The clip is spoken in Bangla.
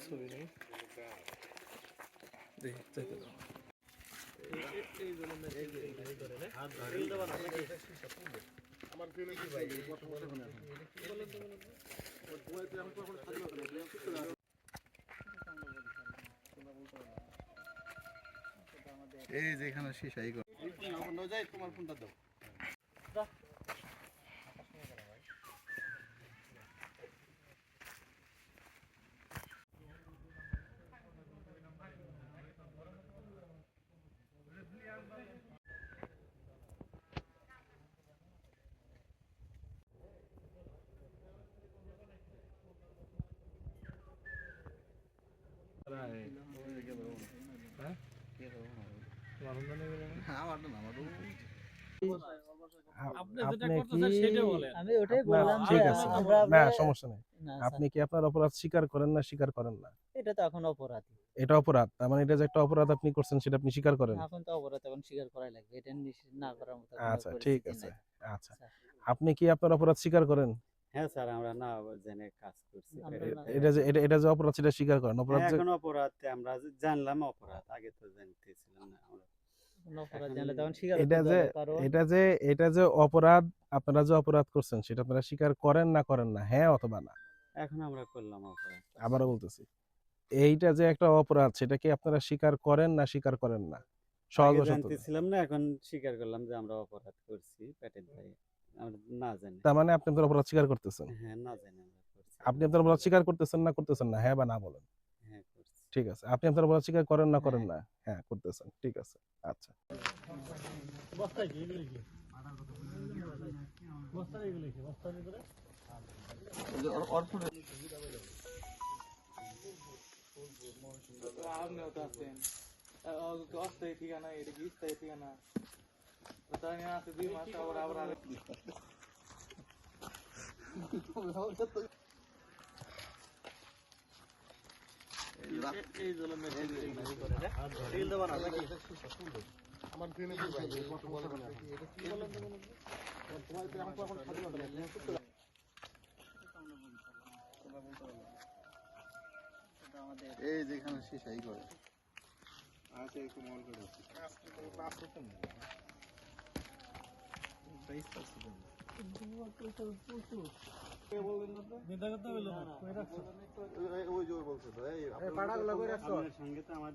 ছবি নেই দেখি চাইতে দাও এই যেখানে শিশাই করে তোমার ফোনটা দাও আপনি কি আপনার অপরাধ স্বীকার করেন না স্বীকার করেন না? এটা তো এখন অপরাধ। এটা অপরাধ, তার মানে এটা যে একটা অপরাধ আপনি করছেন সেটা আপনি স্বীকার করেন? এখন তো অপরাধ, এখন স্বীকার করাই লাগবে, এটা না করার মতো আচ্ছা ঠিক আছে। আচ্ছা আপনি কি আপনার অপরাধ স্বীকার করেন? হ্যাঁ স্যার, আমরা না জেনে কাজ করছি। এটা যে অপরাধ সেটা স্বীকার করেন? অপরাধ এখন অপরাধ আমরা জানলাম অপরাধ, আগে তো জানতেছিলাম না আমরা। এটা যে অপরাধ, আপনারা যে অপরাধ করছেন সেটা আপনারা স্বীকার করেন না করেন না? হ্যাঁ অথবা না? এখন আমরা করলাম অপরাধ। আবারও বলতেছি, এইটা যে একটা অপরাধ সেটা কি আপনারা স্বীকার করেন না স্বীকার করেন না? সহজ জানতেছিলাম না, এখন স্বীকার করলাম যে আমরা অপরাধ করছি পেটের দায়ে, আমরা না জানি। তার মানে আপনি আপনার অপরাধ স্বীকার করতেছেন? হ্যাঁ, না জানি আমরা করছি। আপনি আপনার অপরাধ স্বীকার করতেছেন না করতেছেন না? হ্যাঁ বা না বলেন। হ্যাঁ করছি। ঠিক আছে, আপনি আপনার অপরাধ স্বীকার করেন না করেন না? হ্যাঁ করতেছেন, ঠিক আছে। আচ্ছা বস্তায় কি এগুলো কি বস্তায় এগুলো কি বস্তার ভিতরে আপনিও তো আছেন অস্থায়ী ঠিকানা, এটা কি স্থায়ী ঠিকানা? তাই আছে 2 মাস আবার এই জন্য মেশিন করে রে রিল দেব না নাকি আমার ফ্রেমে কি ভাই কত বলবে না এটা কি বলেন তো তোমার তো এখন এখন স্বাধীনতা নেই এই যেখানে শিশাই করে আচ্ছা একটু মন করে আছে আজকে কোনো ক্লাস হতো না প্রাইস পাচ্ছি না কে বলবেন না তো নিদা কথা বললো না কই রাখছো ওই যে বলছিল এই পাড়াগুলো কই রাখছো আপনার সঙ্গে তো আমার